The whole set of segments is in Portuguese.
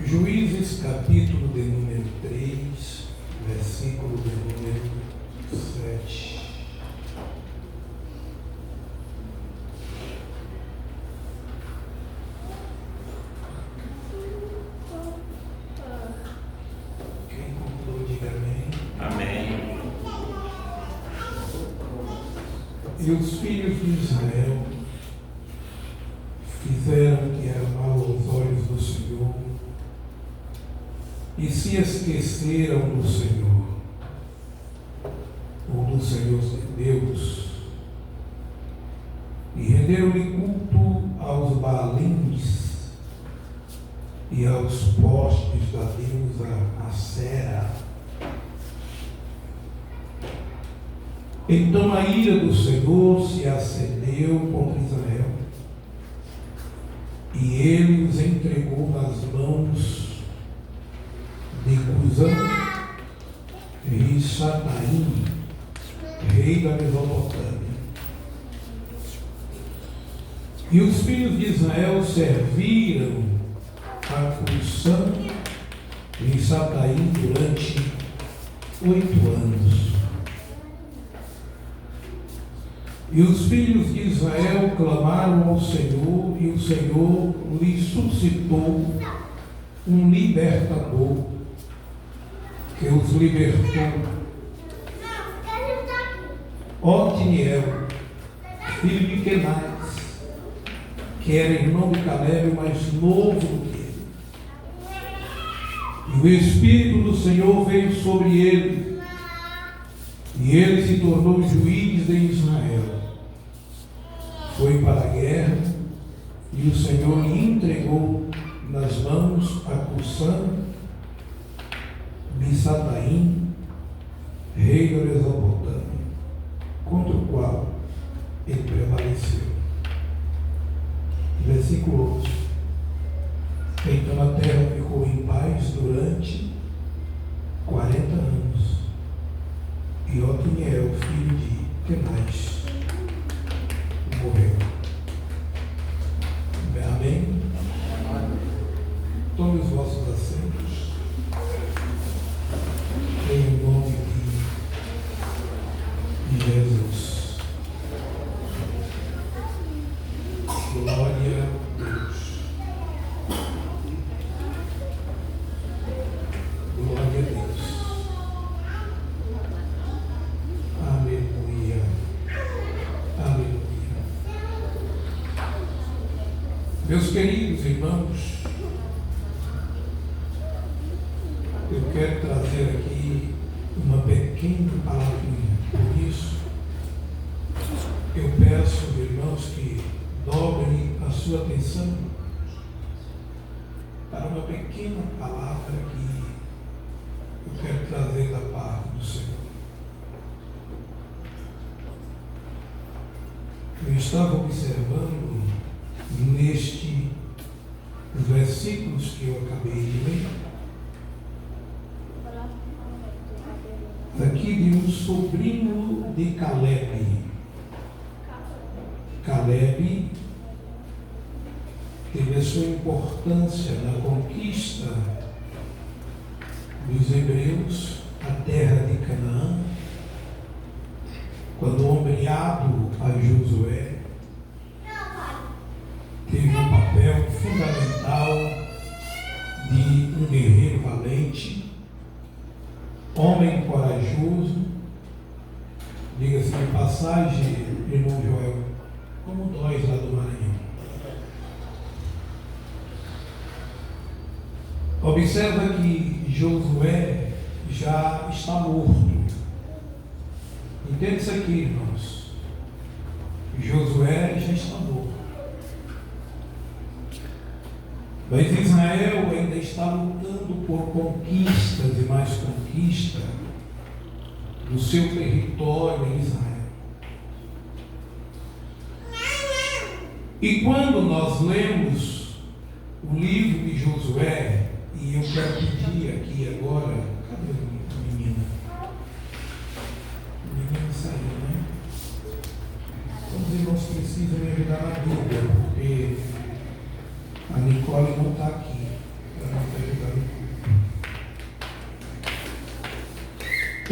Juízes, capítulo de número 3, versículo de número 7. Quem conclui, diga amém. Amém. E os filhos de Israel fizeram o que era mal aos olhos do Senhor e se esqueceram do Senhor, ou do Senhor Deus, e renderam-lhe culto aos Baalins e aos postes da deusa Acera. Então a ira do Senhor se acendeu contra Israel, e ele os entregou nas mãos de Cusã e Sataim, rei da Mesopotâmia. E os filhos de Israel serviram a Cusã e Sataim durante 8 anos. E os filhos de Israel clamaram ao Senhor, e o Senhor lhe suscitou um libertador, que os libertou. Otniel, filho de Kenaz, que era irmão de Caleb, mais novo do que ele. E o Espírito do Senhor veio sobre ele, e ele se tornou juiz de Israel. Foi para a guerra, e o Senhor lhe entregou nas mãos a Cusã de Sataim, rei da Mesopotâmia, contra o qual ele prevaleceu. Versículo 11. Então a terra ficou em paz durante 40 anos. E Otniel, filho de Kenaz, morreu. Amém? Tome os vossos assentos. Em nome de Jesus. Glória a Deus. Glória a Deus. Aleluia. Aleluia. Meus queridos irmãos, eu quero trazer aqui uma pequena palavrinha. Por isso, eu peço, irmãos, que dobrem a sua atenção para uma pequena palavra que eu quero trazer da parte do Senhor. Eu estava observando nestes versículos que eu acabei de ler, aqui de um sobrinho de Caleb. Caleb teve a sua importância na conquista dos hebreus, a terra de Canaã, quando ombreado a Josué, teve um papel fundamental de um guerreiro valente, homem corajoso. Diga-se de passagem, irmão Joel, como nós lá do Maranhão. Observa que Josué já está morto. Entende isso aqui, irmãos? Josué já está morto. Mas Israel ainda está lutando por conquistas e mais conquista do seu território em Israel. E quando nós lemos o livro de Josué, e eu quero pedir aqui agora, cadê a menina? A menina saiu, né? Então os irmãos precisam me ajudar na Bíblia, porque a Nicole não está aqui. Ela não está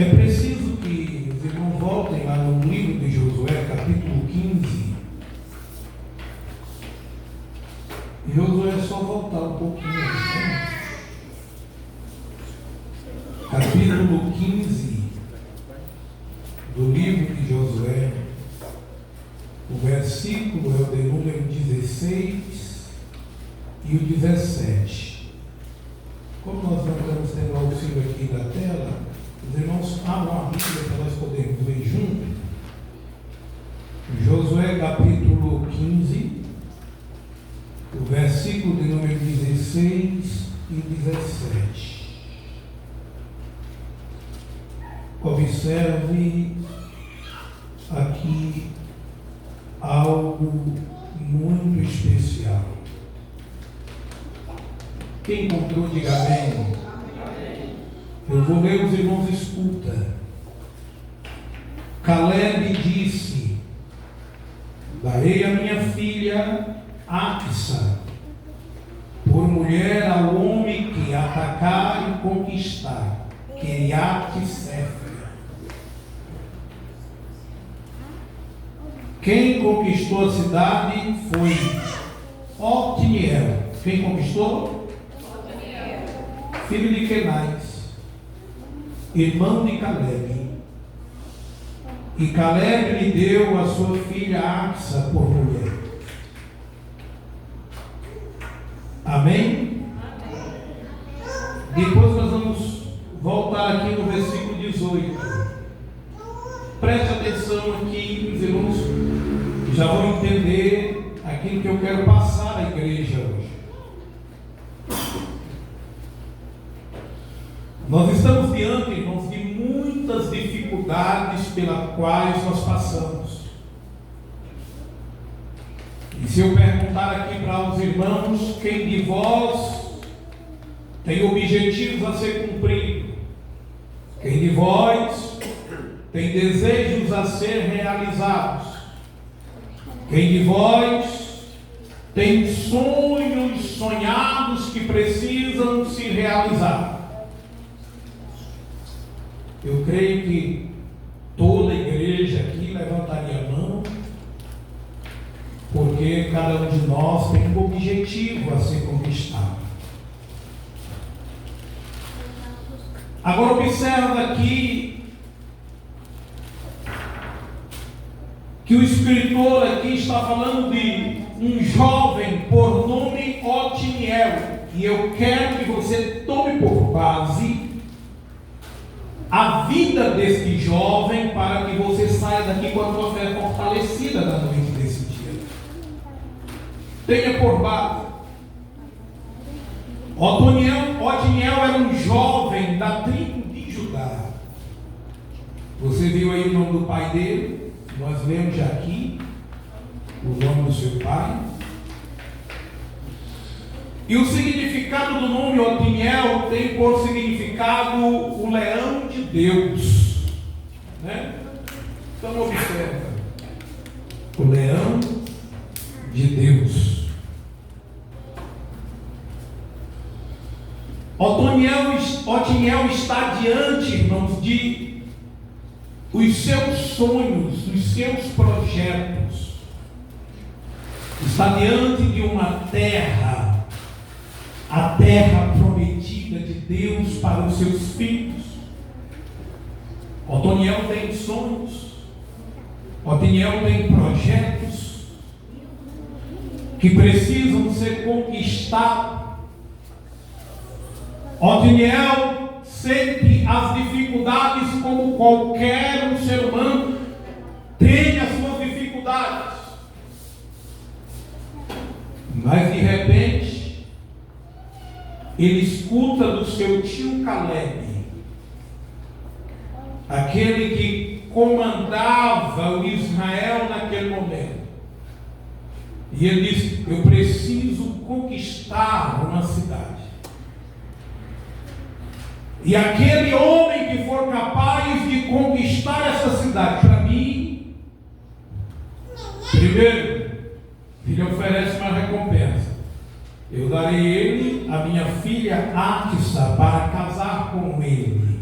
É preciso que os irmãos voltem lá no livro de Josué, capítulo 15. Josué é só voltar um pouquinho. Né? Capítulo 15 do livro de Josué. O versículo é o de número 16 e o 17. Como nós não estamos tendo auxílio aqui da tela, os irmãos abram a Bíblia para nós podermos ler junto. Josué capítulo 15, o versículo de número 16 e 17. Observe aqui algo muito especial. Quem encontrou, diga amém. Eu vou ler, os irmãos escuta. Caleb disse: darei a minha filha Axa por mulher ao homem que atacar e conquistar Quiriate-Séfera. Quem conquistou a cidade foi Otniel. Quem conquistou? Otniel, filho de Kenaz, irmão de Caleb. E Caleb lhe deu a sua filha Axa por mulher. Amém? Amém. Depois nós vamos voltar aqui no versículo 18. Preste atenção aqui, os irmãos já vão entender aquilo que eu quero passar à igreja hoje. Nós estamos diante, irmãos, de muitas dificuldades pelas quais nós passamos. E se eu perguntar aqui para os irmãos, quem de vós tem objetivos a ser cumpridos? Quem de vós tem desejos a ser realizados? Quem de vós tem sonhos sonhados que precisam se realizar? Eu creio que toda a igreja aqui levantaria a mão, porque cada um de nós tem um objetivo a ser conquistado. Agora observa aqui que o escritor aqui está falando de um jovem por nome Otniel, e eu quero que você tome por base a vida deste jovem para que você saia daqui com a sua fé fortalecida na noite desse dia. Tenha por base. Otniel era um jovem da tribo de Judá. Você viu aí o nome do pai dele? Nós lemos já aqui o nome do seu pai. E o significado do nome Otniel tem por significado o leão de Deus, né? Então observa, o leão de Deus. Otniel está diante, irmãos, de os seus sonhos, os seus projetos. Está diante de uma terra, a terra prometida de Deus para os seus filhos. Otniel tem sonhos, Otniel tem projetos que precisam ser conquistados. Otniel sente as dificuldades como qualquer um ser humano tem as suas dificuldades. Mas de repente ele escuta do seu tio Caleb, aquele que comandava o Israel naquele momento. E ele diz: eu preciso conquistar uma cidade. E aquele homem que for capaz de conquistar essa cidade, para mim, primeiro, ele oferece uma recompensa. Eu darei ele a minha filha Axa para casar com ele.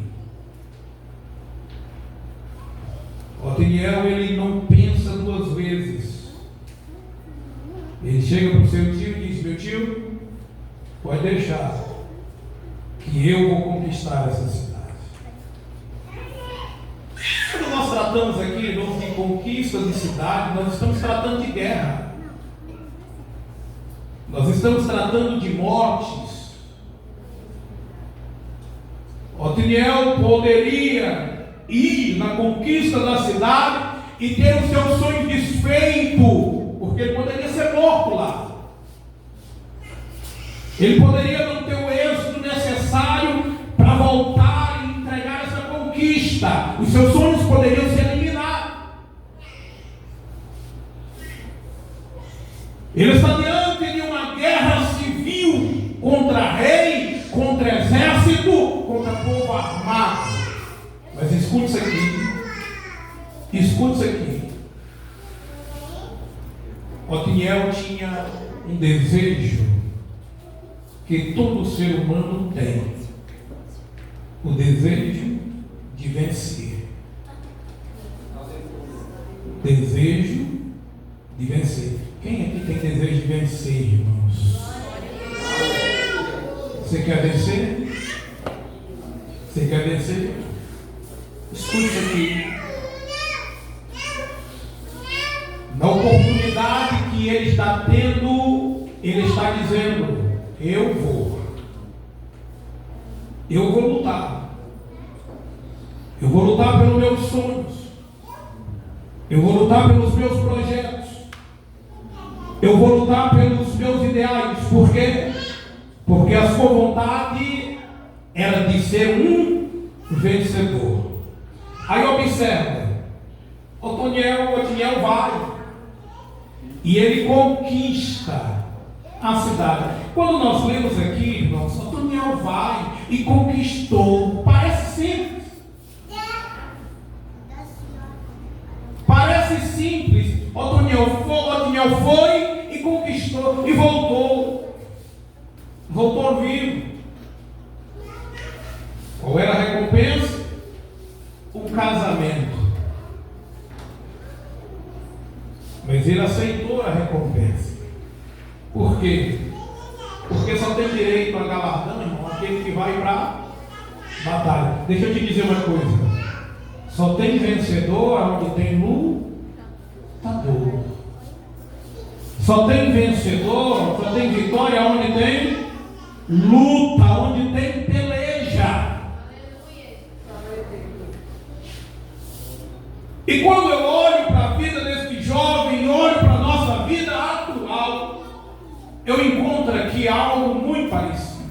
Otiniel, ele não pensa duas vezes. Ele chega para o seu tio e diz: meu tio, pode deixar, que eu vou conquistar essa cidade. Quando nós tratamos aqui de conquista de cidade, nós estamos tratando de guerra. Nós estamos tratando de mortes. Otiniel poderia ir na conquista da cidade e ter os seus sonhos desfeitos, porque ele poderia ser morto lá. Ele poderia não ter o êxito necessário para voltar e entregar essa conquista. Os seus sonhos poderiam ser eliminados. Ele está diante de uma guerra civil contra rei, contra exército, contra povo armado. Mas escute isso aqui. Escute isso aqui. Otiniel tinha um desejo que todo ser humano tem: o desejo de vencer. Desejo de vencer. Quem aqui tem desejo de vencer, irmãos? Você quer vencer? Você quer vencer? Escute isso aqui. Na oportunidade que ele está tendo, ele está dizendo: eu vou lutar. Eu vou lutar pelos meus sonhos. Eu vou lutar pelos meus projetos. Eu vou lutar pelos meus ideais. Por quê? Porque a sua vontade era de ser um vencedor. Aí observa, Otiniel vai e ele conquista a cidade. Quando nós lemos aqui, irmãos, Otiniel vai e conquistou. Parece simples. Parece simples. Otiniel foi e conquistou e voltou. Voltou vivo. Qual era a recompensa? O casamento. Mas ele aceitou a recompensa. Por quê? Porque só tem direito a galardão, irmão, aquele que vai para a batalha. Deixa eu te dizer uma coisa. Só tem vencedor onde tem lutador. Só tem vencedor, só tem vitória onde tem luta, onde tem peleja. E quando eu olho para a vida desse jovem, olho para a nossa vida atual, eu encontro aqui algo muito parecido.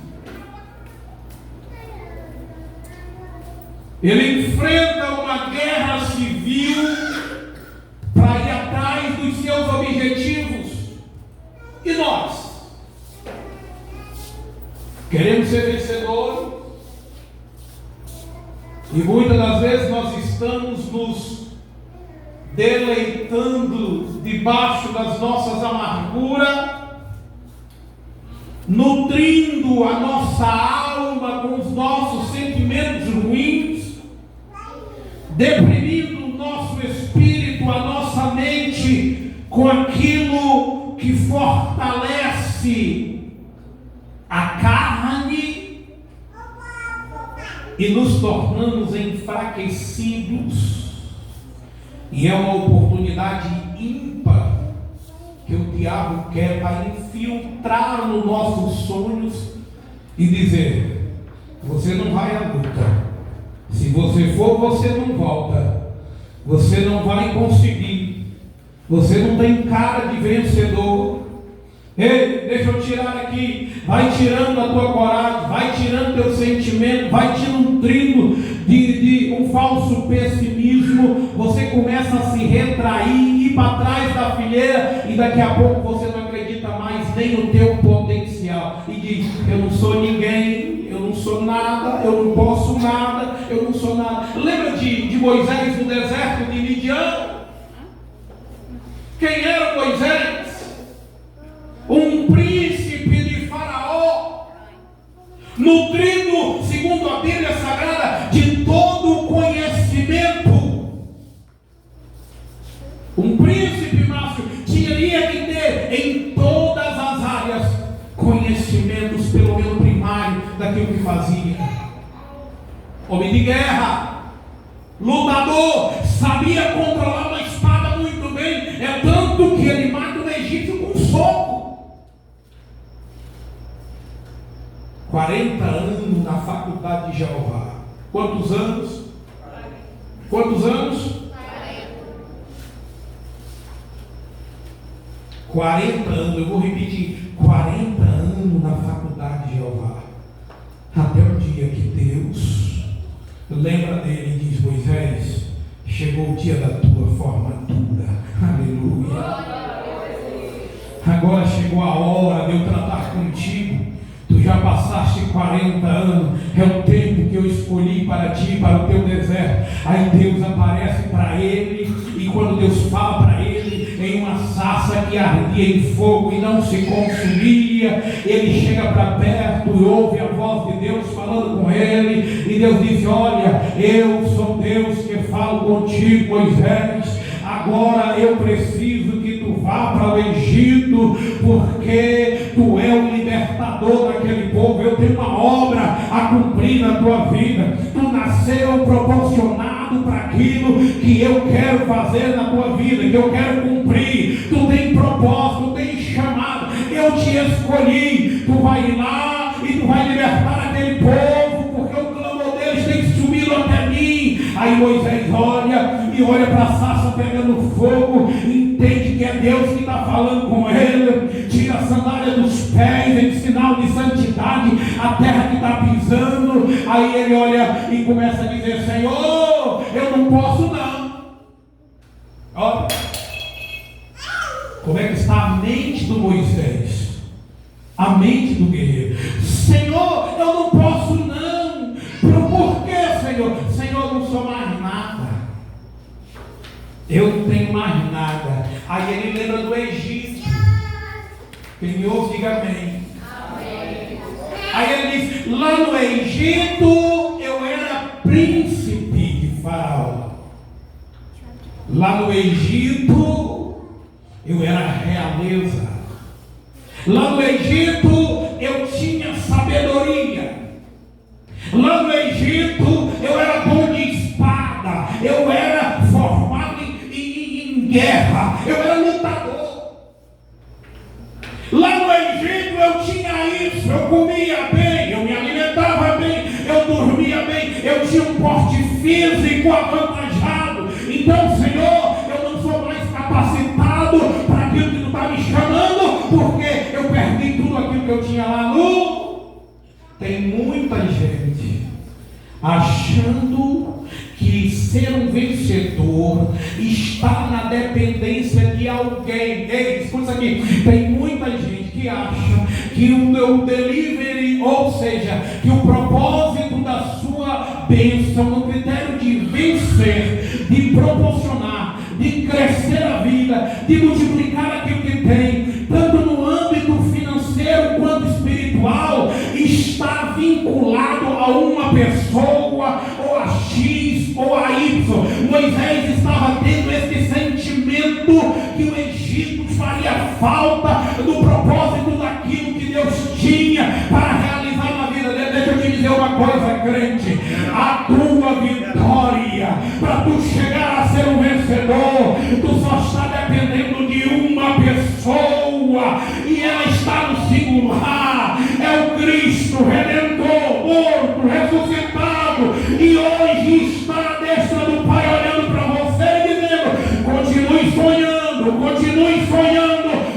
Ele enfrenta uma guerra civil para ir atrás dos seus objetivos. E nós? Queremos ser vencedores. E muitas das vezes nós estamos nos deleitando debaixo das nossas amarguras, nutrindo a nossa alma com os nossos sentimentos ruins, deprimindo o nosso espírito, a nossa mente com aquilo que fortalece a carne e nos tornamos enfraquecidos. E é uma oportunidade ímpar que o diabo quer para infiltrar nos nossos sonhos e dizer: você não vai à luta. Se você for, você não volta. Você não vai conseguir. Você não tem cara de vencedor. Ei, deixa eu tirar aqui. Vai tirando a tua coragem, vai tirando teu sentimento, vai te nutrindo de um falso pessimismo. Você começa a se retrair, ir para trás da fileira, e daqui a pouco você não acredita mais nem no teu potencial. E diz: eu não sou ninguém, eu não sou nada, eu não posso nada, eu não sou nada. Lembra de Moisés no deserto de Midian? Quem era Moisés? Um príncipe de Faraó, nutrido, segundo a Bíblia Sagrada, de todo o conhecimento. conhecimentos, pelo menos primário, daquilo que fazia. Homem de guerra, lutador, sabia controlar uma espada muito bem. É tanto que ele mata um egípcio com um soco. 40 anos na faculdade de Jeová. Quantos anos? Quantos anos? 40 anos, eu vou repetir, 40 anos na faculdade de Jeová. Até o dia que Deus lembra dele e diz: Moisés, chegou o dia da tua formatura. Aleluia. Agora chegou a hora de eu tratar contigo. Tu já passaste 40 anos, é o tempo que eu escolhi para ti, para o teu deserto. Aí Deus aparece para ele, e quando Deus fala para ele, em uma sarça que ardia em fogo e não se consumia, ele chega para perto e ouve a voz de Deus falando com ele, e Deus diz: olha, eu sou Deus que falo contigo, Moisés. Agora eu preciso que tu vá para o Egito, porque tu é o libertador daquele povo. Eu tenho uma obra a cumprir na tua vida. Tu nasceu proporcionado para aquilo que eu quero fazer na tua vida, que eu quero cumprir. Tu tem propósito, tu tem chamado. Eu te escolhi. Tu vai ir lá e tu vai libertar aquele povo, porque o clamor deles tem subido até mim. Aí Moisés olha e olha para a sarça pegando fogo, entende que é Deus que está falando com ele, tira a sandália dos pés em sinal de santidade, a terra que está pisando. Aí ele olha e começa a dizer: Senhor, eu não posso não. Olha como é que está a mente do Moisés, a mente do guerreiro. Senhor, eu não posso não. Por quê, Senhor? Senhor, eu não sou mais nada. Eu não tenho mais nada. Aí ele lembra do Egito. Quem me ouve, diga amém. Amém. Aí ele diz: lá no Egito eu era príncipe de Faraó. Lá no Egito eu era realeza. Lá no Egito eu tinha sabedoria. Lá no Egito eu era bom de espada. Eu era formado em guerra. Eu era lutador. Lá no Egito eu tinha isso. Eu comia bem, eu me alimentava bem, eu dormia bem, eu tinha um porte físico avantajado. Então, Senhor, eu não sou mais capacitado para aquilo que tu está me chamando, porque eu perdi tudo aquilo que eu tinha lá no... Tem muita gente achando que ser um vencedor está na dependência de alguém. Ei, escuta isso aqui. Tem muita gente que acha que o delivery, ou seja, que o propósito da sua bênção, no critério de vencer, de proporcionar, de crescer a vida, de multiplicar aquilo que tem, tanto no âmbito financeiro quanto espiritual, está vinculado a uma pessoa, ou a X, ou a Y. Moisés estava tendo esse sentimento que o Egito faria falta do propósito daquilo que Deus tinha para realizar na vida dele. Deixa eu te dizer uma coisa, crente: a tua vitória, para tu chegar a ser um vencedor, tu só está dependendo de uma pessoa, e ela está no singular. É o Cristo Redentor, morto, ressuscitado, e hoje está à destra do Pai, olhando para você e dizendo: continue sonhando,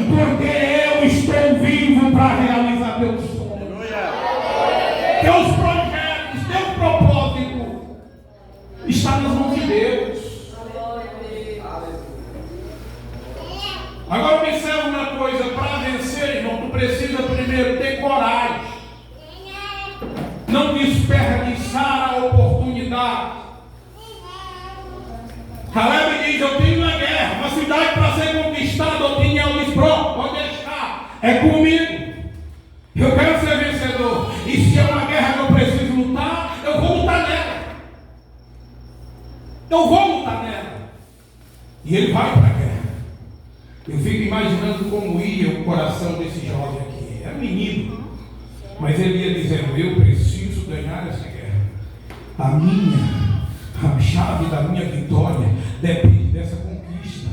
porque eu estou vivo para realizar teus sonhos, teus projetos, teu propósito está nas mãos de Deus. Agora observa uma coisa: para vencer, irmão, tu precisa primeiro ter coragem, não desperdiçar a oportunidade. Caleb diz: eu tenho uma guerra, uma cidade para ser conquistada. Otiniel diz: pronto, pode deixar, é comigo, eu quero ser vencedor, e se é uma guerra que eu preciso lutar, eu vou lutar nela. E ele vai para a guerra. Eu fico imaginando como ia o coração desse jovem aqui. Era menino, Mas ele ia dizendo: eu preciso ganhar essa guerra. A chave da minha vitória depende dessa conquista.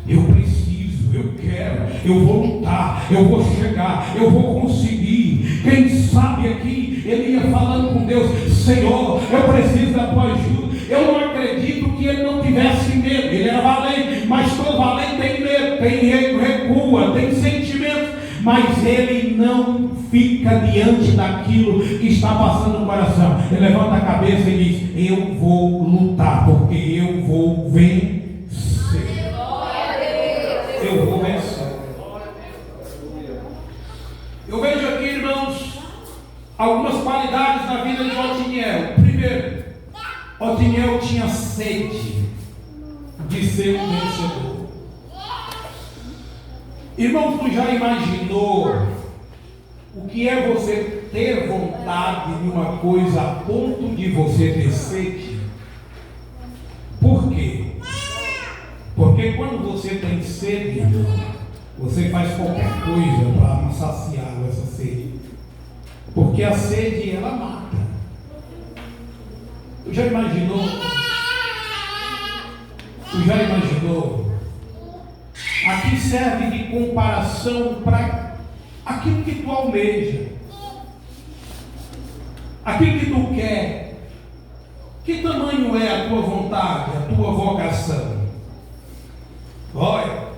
Eu preciso, eu quero, eu vou lutar, eu vou chegar, eu vou conseguir. Quem sabe aqui ele ia falando com Deus: Senhor, eu preciso da tua ajuda. Eu não acredito que ele não tivesse medo. Ele era valente, mas todo valente tem medo, tem recua, tem sentimentos, mas ele não fica diante daquilo que está passando no coração. Ele levanta a cabeça e diz: eu vou lutar, porque eu vou vencer. Eu vou vencer. Eu vejo aqui, irmãos, algumas qualidades na vida de Otiniel. Primeiro, Otiniel tinha sede de ser um vencedor. Irmão, tu já imaginou o que é você ter vontade de uma coisa a ponto de você ter sede? Por quê? Porque quando você tem sede, irmão, você faz qualquer coisa para saciar essa sede. Porque a sede, ela mata. Tu já imaginou? Aqui serve de comparação para aquilo que tu almeja, aquilo que tu quer. Que tamanho é a tua vontade, a tua vocação? Olha,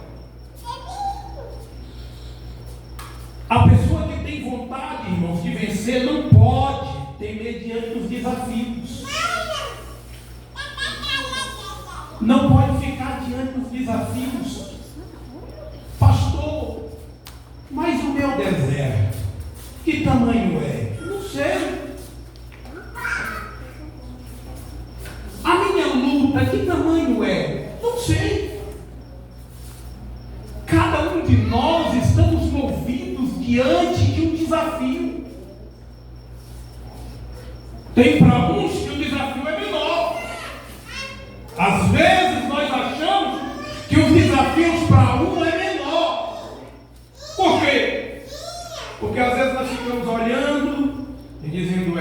a pessoa que tem vontade, irmãos, de vencer, não pode temer diante dos desafios. Não pode ficar diante dos desafios. Pastor, mas o meu deserto, que tamanho é? Não sei. A minha luta, que tamanho é? Não sei. Cada um de nós estamos movidos diante de um desafio. Tem para uns que o desafio é menor. Às vezes nós achamos que os desafios para um é menor. Por quê? Porque às vezes nós ficamos olhando e dizendo: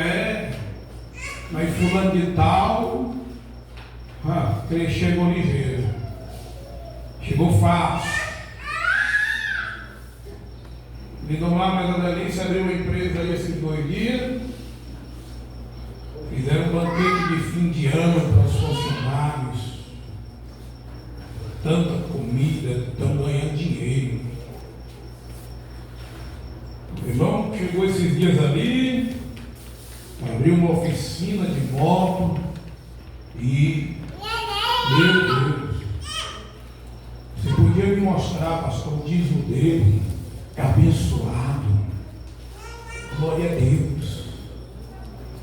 mas fulano de tal, ele chegou ligeiro, chegou fácil. Ligam lá, mas a Delícia abriu uma empresa aí esses 2 dias. Fizeram um banquete de fim de ano para os funcionários. Tanta comida, estão ganhando dinheiro. O irmão chegou esses dias ali, abriu uma oficina de moto e, meu Deus, você podia me mostrar, pastor, o dízimo dele, abençoado, glória a Deus.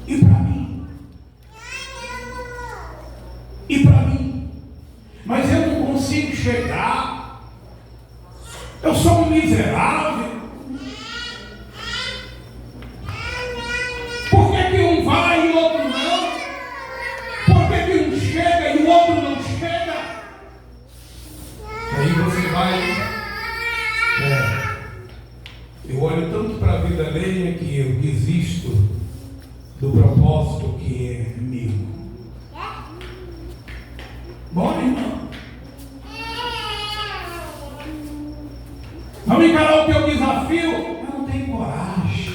E para mim? Mas eu não consigo chegar. Eu sou um miserável. Por que um vai e o outro não? Por que um chega e o outro não chega? Aí você vai. Eu olho tanto para a vida alheia que eu desisto do propósito que é meu. Bora, irmão. Vamos encarar o teu desafio. Eu não tenho coragem.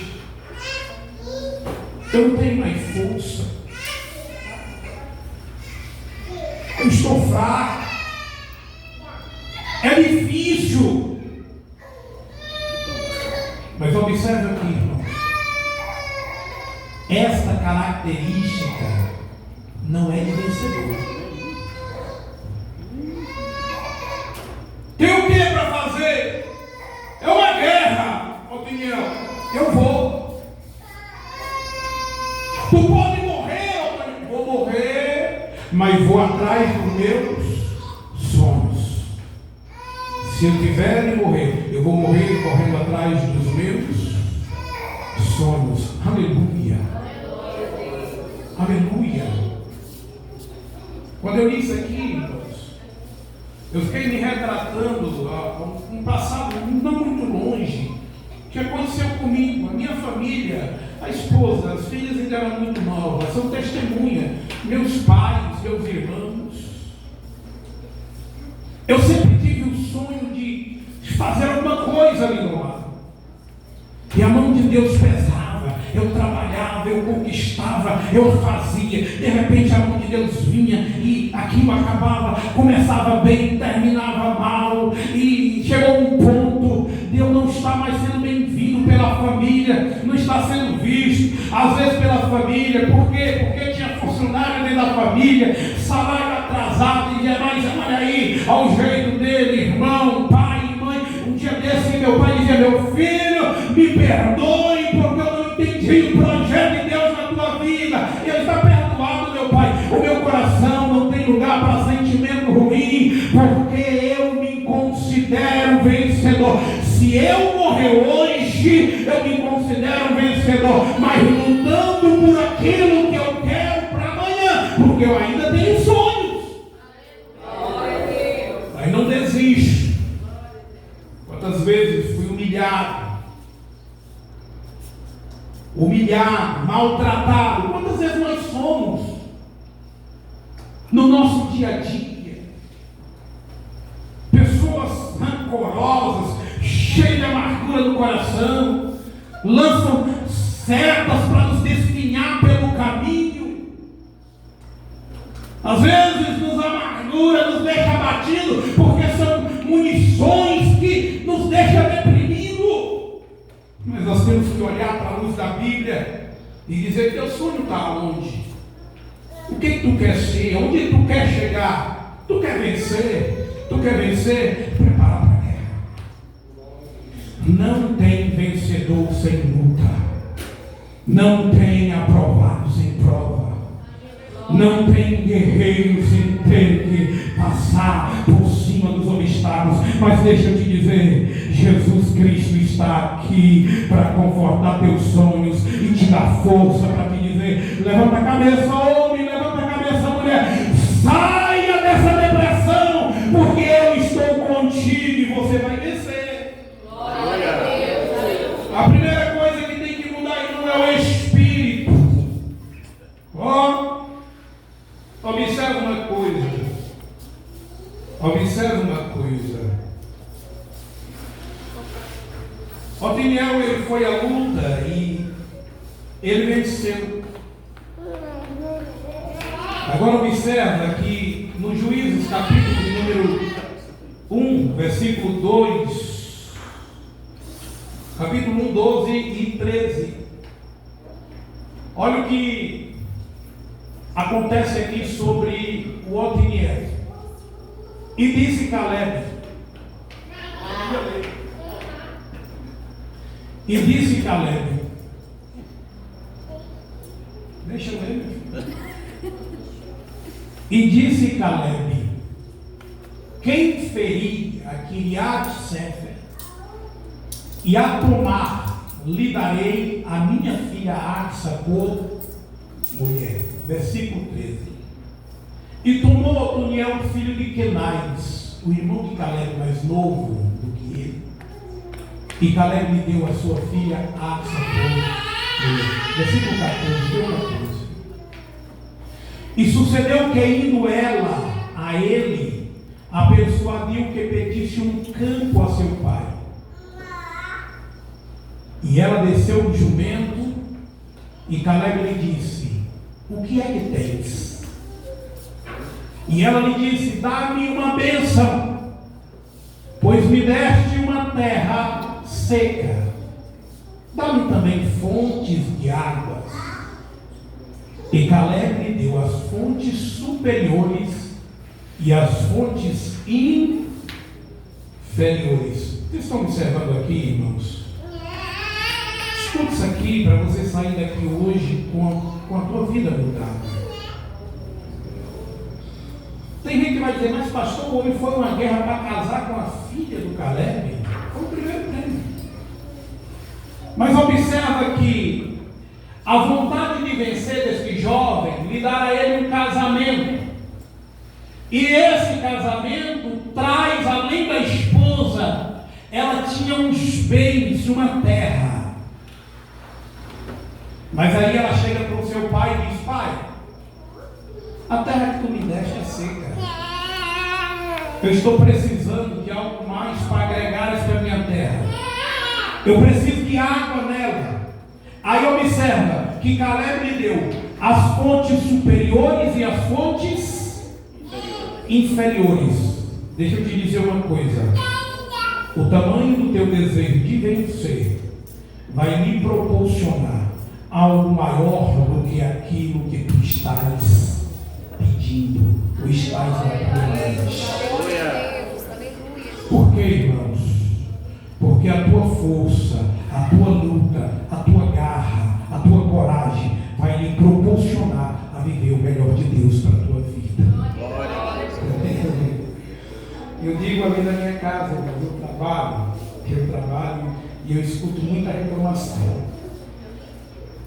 Eu não tenho mais força. Eu estou fraco. É difícil. Mas observe aqui, irmão. Esta característica não é de vencedor. Tem o que para fazer? É uma guerra, Otiniel. Eu vou. Tu pode morrer, Otiniel. Vou morrer, mas vou atrás dos meus sonhos. Se eu tiver de morrer, eu vou morrer correndo atrás dos meus sonhos. Aleluia. Aleluia. Quando eu li isso aqui, eu fiquei me retratando um passado não muito longe, que aconteceu comigo. A minha minha família, a esposa, as filhas ainda eram muito novas, são testemunha, meus pais, meus irmãos. Eu sempre tive o sonho de fazer alguma coisa ali no lado. E a mão de Deus pesava, eu trabalhava, eu conquistava, eu fazia. De repente a mão de Deus vinha e aquilo acabava, começava bem, terminava mal. E chegou um ponto de eu não estar mais sendo bem-vindo pela família, não estar sendo visto, às vezes pela família. Por quê? Porque tinha funcionário dentro da família, salário atrasado e demais. Olha aí, ao jeito dele, irmão, pai e mãe. Um dia desse meu pai dizia: meu filho, me perdoe porque eu não entendi o projeto de Deus na tua vida. Ele está perdoado, meu pai. O meu coração não tem lugar para sentimento ruim, porque eu me considero vencedor. Se eu morrer hoje, eu me considero vencedor, mas lutando por aquilo que eu quero para amanhã, porque eu ainda tenho sonhos. Aí não desisto. Quantas vezes fui humilhado, maltratado? Quantas vezes nós somos no nosso dia a dia? Pessoas rancorosas, cheias de amargura no coração, lançam setas para nos desfinhar pelo caminho. Às vezes nos amargura, nos deixa abatido, porque são munições que nos deixam deprimidos. Mas nós temos que olhar para a luz da Bíblia e dizer: teu sonho está onde? O que tu quer ser? Onde tu quer chegar? Tu quer vencer? Tu quer vencer? Prepara para a guerra. Não tem vencedor sem luta. Não tem aprovado sem prova. Não tem guerreiro sem ter que passar por cima dos obstáculos. Mas deixa eu te dizer, Jesus Cristo está aqui para confortar teus sonhos e te dar força para te dizer: levanta a cabeça, homem, levanta a cabeça, mulher, saia dessa depressão, porque eu estou contigo e você vai vencer. Glória a Deus. A primeira coisa que tem que mudar não é o espírito. Observe uma coisa. Observe uma coisa. Otiniel, ele foi à luta e ele venceu. Agora observa que no Juízes, capítulo de número 1, versículo 2, capítulo 1, 12 e 13. Olha o que acontece aqui sobre o Otiniel. E disse Caleb. E disse Caleb. Deixa eu ler, meu filho. E disse Caleb: quem ferir a Kiriat-Sefer e a tomar, lhe darei a minha filha Axa por mulher. Versículo 13. E tomou Otoniel, filho de Kenais, o irmão de Caleb, mais novo do que ele, e Caleb lhe deu a sua filha Axa por mulher. Versículo 14. E sucedeu que, indo ela a ele, a persuadiu que pedisse um campo a seu pai. E ela desceu do jumento, e Caleb lhe disse: o que é que tens? E ela lhe disse: dá-me uma bênção, pois me deste uma terra seca. Dá-me também fontes de águas. E Caleb lhe deu as fontes superiores e as fontes inferiores. Vocês estão observando aqui, irmãos? Escuta isso aqui para você sair daqui hoje com a tua vida mudada. Tem gente que vai dizer: mas pastor, o homem foi uma guerra para casar com a filha do Caleb? Foi o primeiro prêmio. Mas observa que a vontade de vencer desse jovem lhe dará a ele um casamento. E esse casamento traz, além da esposa, ela tinha uns bens, uma terra. Mas aí ela chega para o seu pai e diz: pai, a terra que tu me deste é seca. Eu estou precisando de algo mais para agregar esta minha terra. Eu preciso de água nela. Aí observa que Caleb lhe deu as fontes superiores e as fontes inferiores. Deixa eu te dizer uma coisa. O tamanho do teu desejo de vencer vai lhe proporcionar algo maior do que aquilo que tu estás pedindo ou estás apurando. Por que, irmãos? Porque a tua força, a tua luta, a tua garra, a tua coragem vai lhe proporcionar a viver o melhor de Deus para a tua vida. Eu digo ali na minha casa, eu trabalho e eu escuto muita reclamação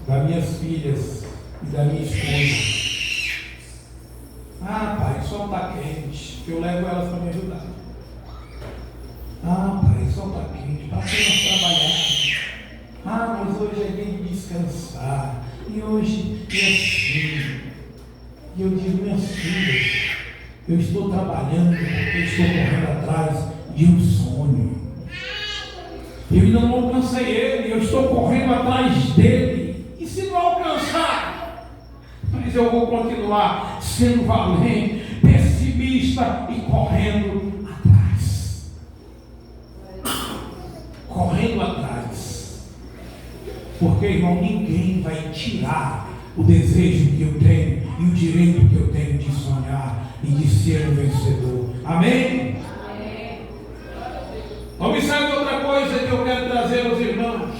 das minhas filhas e da minha esposa. Ah, pai, o sol está quente, eu levo elas para me ajudar. Ah, pai, o sol está quente, para apenas trabalhar. Ah, mas hoje é dia de descansar. E hoje é assim. E eu digo: minhas filhas, eu estou trabalhando porque eu estou correndo atrás de um sonho. Eu ainda não alcancei ele, eu estou correndo atrás dele. E se não alcançar? Mas eu vou continuar sendo valente, pessimista e correndo atrás. Correndo atrás. Porque, irmão, ninguém vai tirar o desejo que eu tenho e o direito que eu tenho de sonhar e de ser um vencedor. Amém? Amém. Observe outra coisa que eu quero trazer aos irmãos.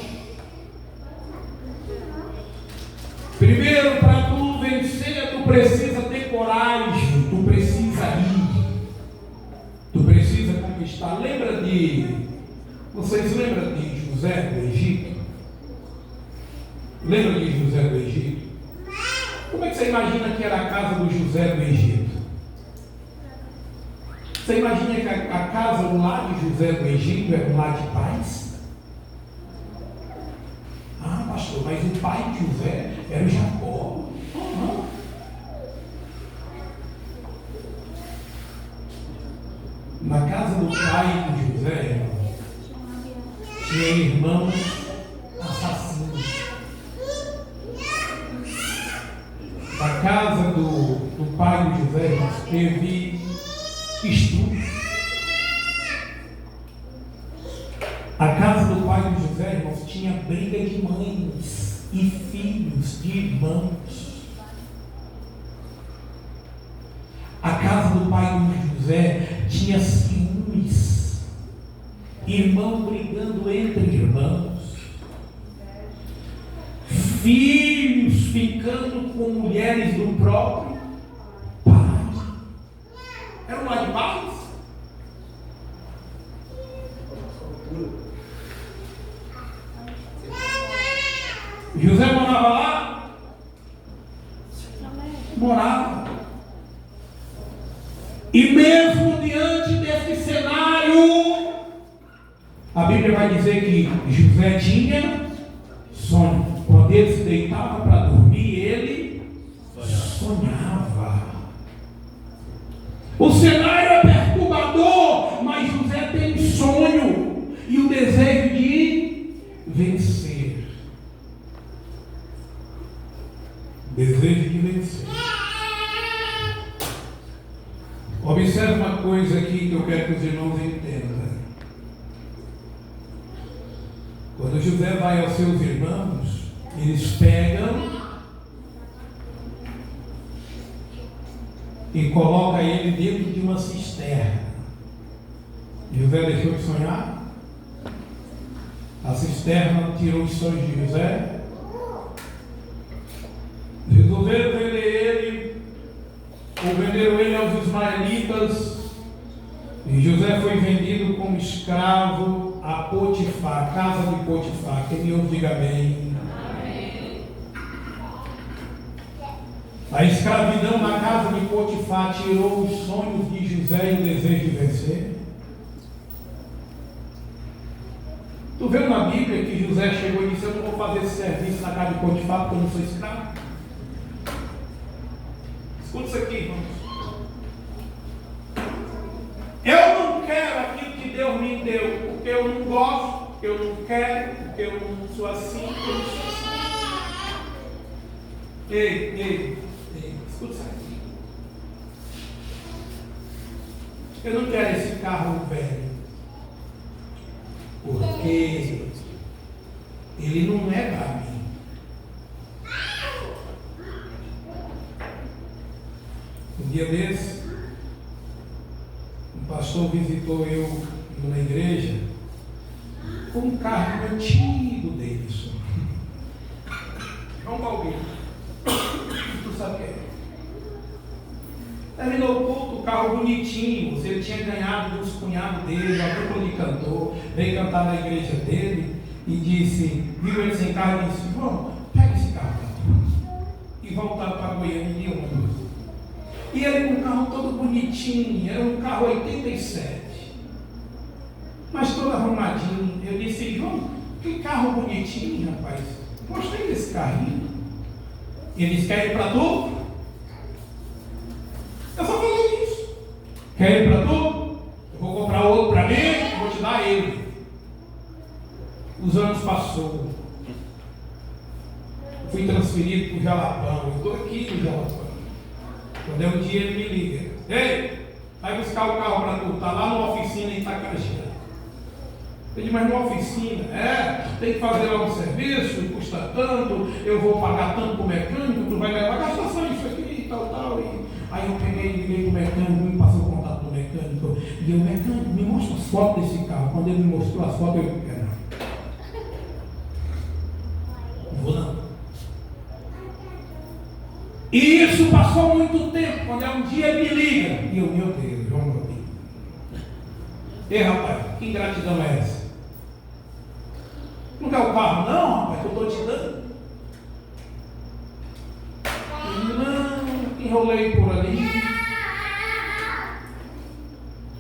Primeiro, para tu vencer, tu precisa ter coragem, tu precisa ir, tu precisa conquistar. Vocês lembram de José do Egito? Lembra de José do Egito? Como é que você imagina que era a casa do José do Egito? Você imagina que a casa, o lar de José do Egito era um lar de paz? Ah, pastor, mas o pai de José era o Jacó. Não. Na casa do pai de José, tinha irmãos assassinos. Na casa do pai de José, teve estudo. A casa do pai de José, irmãos, tinha briga de mães e filhos de irmãos. A casa do pai de José tinha ciúmes, irmãos brigando entre irmãos, filhos ficando com mulheres do próprio pai. Era um lar de paz? José morava lá? Morava. E mesmo diante desse cenário, a Bíblia vai dizer que José tinha sonho. Quando ele se deitava para dormir, ele sonhava. O cenário é perturbador, mas José tem sonho e o desejo de vencer. Desejo de vencer. Observe uma coisa aqui que eu quero que os irmãos entendam. Quando José vai aos seus irmãos, eles pegam e colocam ele dentro de uma cisterna. José deixou de sonhar? A cisterna tirou os sonhos de José? Resolveram vender ele, ou venderam ele aos ismaelitas, e José foi vendido como escravo a Potifar, a casa de Potifar. Quem me ouve, diga amém. Amém. A escravidão na casa de Potifar tirou os sonhos de José e o desejo de vencer. Tu Tu vê na Bíblia que José chegou e disse: eu não vou fazer esse serviço na casa de Potifar porque eu não sou escravo? Escuta isso aqui, irmãos. Eu não quero aquilo que Deus me deu, porque eu não gosto, porque eu não quero, porque eu não sou assim, porque eu não sou assim. Ei, escuta isso aqui. Eu não quero esse carro velho, porque ele não é para mim. Um dia desse, um pastor visitou eu numa igreja com um carro antigo Davidson. Vamos alguém. Tu sabe o que é? Terminou o culto, o carro bonitinho. Ele tinha ganhado dos cunhados dele, a dupla de cantor, veio cantar na igreja dele e disse, viu ele sem carro e disse: vamos, pega esse carro e voltaram para Goiânia de ônibus. E ele com o carro todo bonitinho, era um carro 87, mas todo arrumadinho. Eu disse: João, que carro bonitinho, rapaz, gostei desse carrinho. Ele disse: quer ir para tu? Eu só falei isso. Quer ir para tu? Eu vou comprar outro para mim e vou te dar ele. Os anos passou. Fui transferido para o Jalapão. Eu estou aqui no Jalapão. Quando é um dia ele me liga: ei, vai buscar o carro para tu, está lá na oficina em Itacarajé. Eu disse: mas na oficina? Tem que fazer lá um serviço, custa tanto, eu vou pagar tanto para o mecânico, tu vai levar gastação isso aqui e tal. E aí eu peguei e liguei para o mecânico, me passou o contato do mecânico, e o mecânico me mostrou as fotos desse carro. Quando ele me mostrou as fotos, eu disse: não vou não. E isso passou muito tempo. Quando é um dia ele me liga e eu: meu Deus, João, meu Deus. Ei, rapaz, que ingratidão é essa? Não quer o carro não, rapaz, que eu estou te dando? Não, enrolei por ali.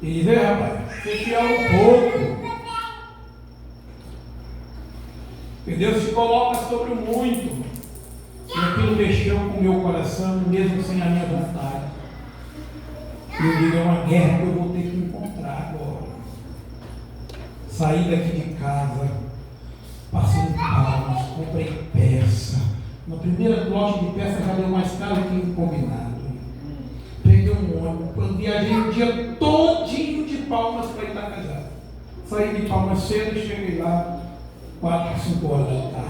E diz: ei, rapaz, você fiel um pouco. Que Deus te coloca sobre o muito. E aquilo mexeu com o meu coração, mesmo sem a minha vontade. Eu digo: é uma guerra que eu vou ter que encontrar agora. Saí daqui de casa, passei em Palmas, comprei peça. Na primeira loja de peça já deu mais caro que o combinado. Peguei um ônibus, viajei o dia todinho de Palmas para Itacajá. Saí de Palmas cedo e cheguei lá 4, 5 horas da tarde.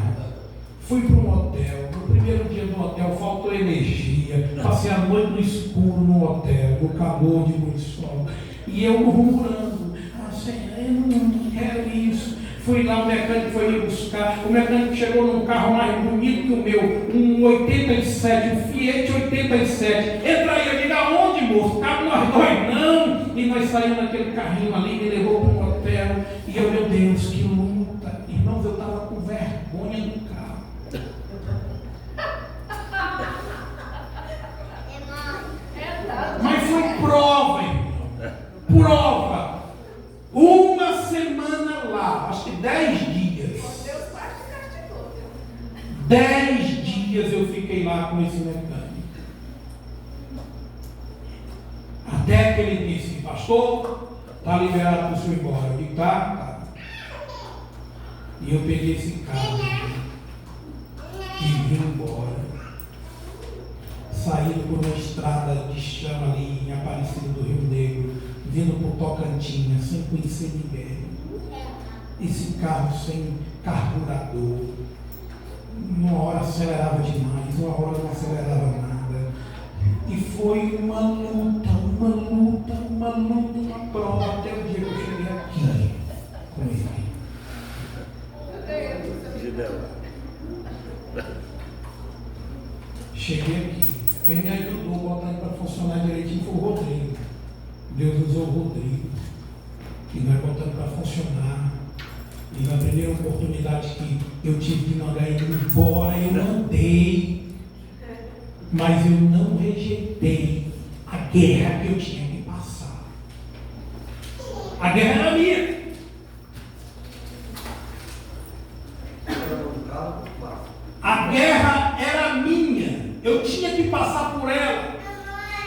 Fui para um hotel. No primeiro dia do hotel faltou energia. Passei a noite no escuro no hotel, no calor de muito sol. E eu murmurando: Senhor, eu não quero isso. Fui lá, o mecânico foi me buscar. O mecânico chegou num carro mais bonito que o meu, um 87, um Fiat 87. Entra aí, eu digo: aonde, moço? Cabe nós dois, não. E nós saímos naquele carrinho ali, me levou para um hotel. E eu: meu Deus, que luta. Irmãos, eu estava com vergonha do carro. Mas foi prova, irmão. Prova. Uma semana lá, acho que 10 dias. 10 dias eu fiquei lá com esse mecânico. Até que ele disse: pastor, está liberado para o senhor ir embora. Eu digo: tá. E eu peguei esse carro e vim embora. Saído por uma estrada de chão ali em Aparecida do Rio Negro, vindo por Tocantins, sem conhecer ninguém. Esse carro sem carburador. Uma hora acelerava demais, uma hora não acelerava nada. E foi uma luta, uma prova, até o dia que eu cheguei aqui com ele. Cheguei aqui. Quem me ajudou a botar ele para funcionar direitinho foi o Rodrigo. Deus usou o Rodrigo. E nós botamos para funcionar. E na primeira oportunidade que eu tive de mandar ele embora, eu mandei. Mas eu não rejeitei a guerra que eu tinha que passar. A guerra era minha. eu tinha que passar por ela.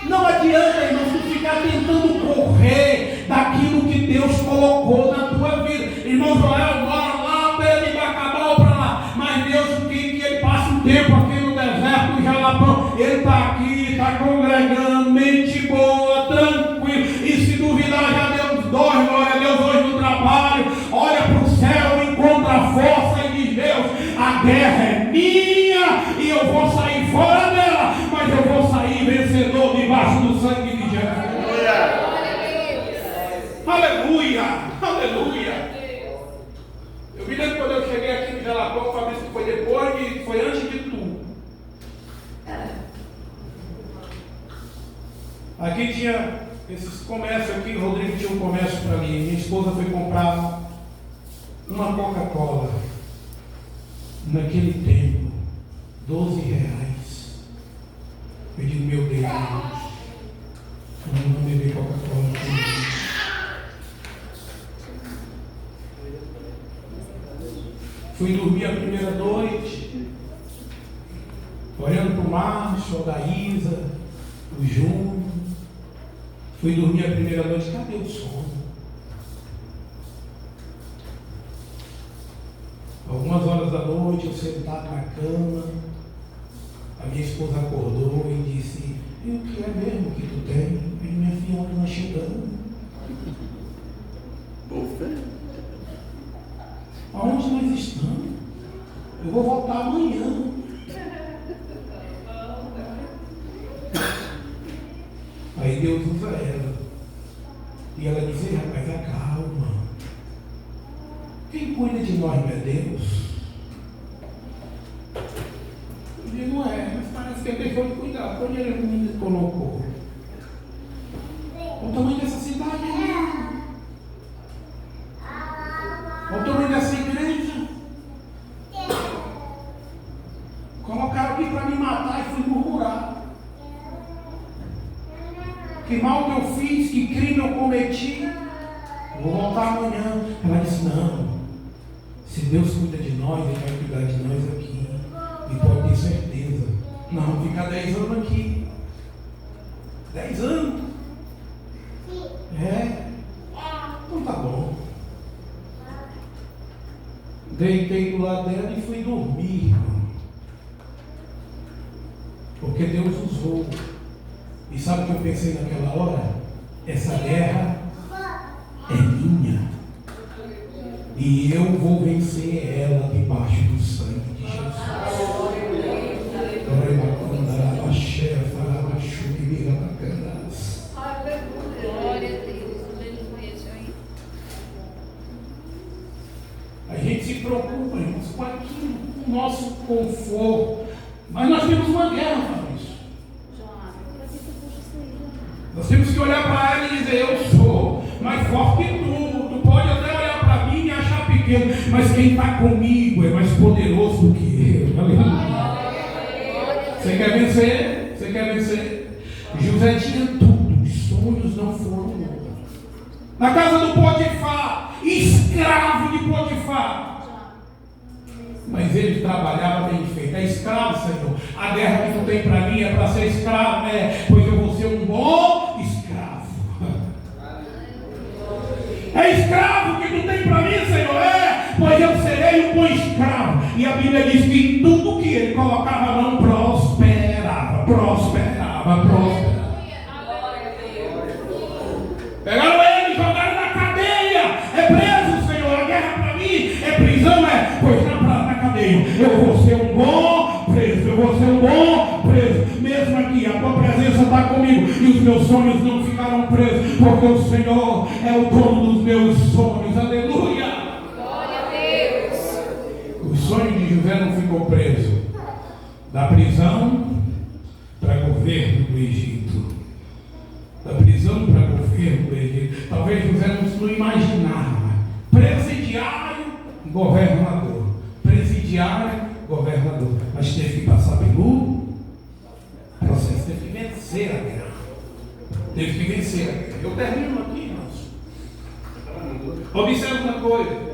Não adianta, irmão, tu ficar tentando correr daquilo que Deus colocou na tua vida. Irmão Joel mora lá perto de Bacabal para lá, mas Deus quer que ele passe um tempo aqui no deserto do Jalapão. Ele está aqui, está congregando, mente boa, tranquilo. E se duvidar, já deu uns 2, glória a Deus, hoje no trabalho. Olha para o céu, encontra a força e diz: Deus, a guerra é minha e eu vou sair fora dela, mas eu vou sair vencedor debaixo do sangue de Jesus. Aleluia, aleluia. Eu me lembro quando eu cheguei aqui no Jalapão, o Fabrício, que foi depois e foi antes de tu. Aqui tinha esses comércios aqui, o Rodrigo tinha um comércio para mim. Minha esposa foi comprar uma Coca-Cola. Naquele tempo, R$12. Eu digo: meu Deus, eu não beber Coca-Cola. Fui dormir a primeira noite, olhando para o Márcio, a Daísa, o Júnior. Fui dormir a primeira noite, cadê o sono? Algumas horas da noite, eu sentado na cama, a minha esposa acordou e disse: e o que é mesmo que tu tem? E minha filha, onde nós chegamos? Aonde nós estamos? Eu vou voltar amanhã. Aí Deus usa ela. E ela diz: ei, rapaz, acalma. Quem cuida de nós não é Deus? Eu digo: não é, mas parece que ele deixou de cuidar. Quando ele me colocou? O tamanho dessa cidade, irmão. O tamanho dessa igreja. Colocaram aqui para me matar e fui murmurar. Que mal que eu fiz, que crime eu cometi. Vou voltar amanhã. Ela disse: não. Se Deus cuida de nós, Ele vai cuidar de nós aqui. E pode ter certeza. Não, ficar 10 anos aqui. 10 anos? É? Então tá bom. Deitei do lado dela e fui dormir, irmão. Porque Deus usou. E sabe o que eu pensei naquela hora? Essa guerra é minha. E eu vou vencer ela debaixo do sangue de Jesus. A gente se preocupa, irmãos, com aquilo, com o nosso conforto. Mas nós temos uma guerra, Fabrício. Nós temos que olhar para ela e dizer: eu sou mais forte que tu. Tu pode até olhar para mim e achar pequeno, mas quem está comigo é mais poderoso do que eu. Aleluia. Você quer vencer? Você quer vencer? José tinha tudo, os sonhos não foram. Na casa do Potifar, escravo de Potifar. Mas ele trabalhava bem feito. É escravo, Senhor. A guerra que tu tem para mim é para ser escravo, né? Pois eu vou ser um bom escravo. É escravo que tu tem para mim, Senhor? É, pois eu serei um bom escravo. E a Bíblia diz que tudo que ele colocava a mão prosperava. Pegaram ele, jogaram na cadeia. É preso, Senhor. A guerra para mim é prisão, é. Pois na cadeia eu vou ser um bom preso. Mesmo aqui, a tua presença está comigo. E os meus sonhos não ficaram presos. Porque o Senhor é o dono dos meus sonhos. Aleluia. Glória a Deus. O sonho de José não ficou preso. Da prisão para governo do Egito. Da prisão para governo do Egito. Talvez José não imaginava. Presidiário, governador. Presidiário, governador. Mas teve que passar pelo processo. Teve que vencer a guerra. Eu termino aqui, irmãos. Observe uma coisa.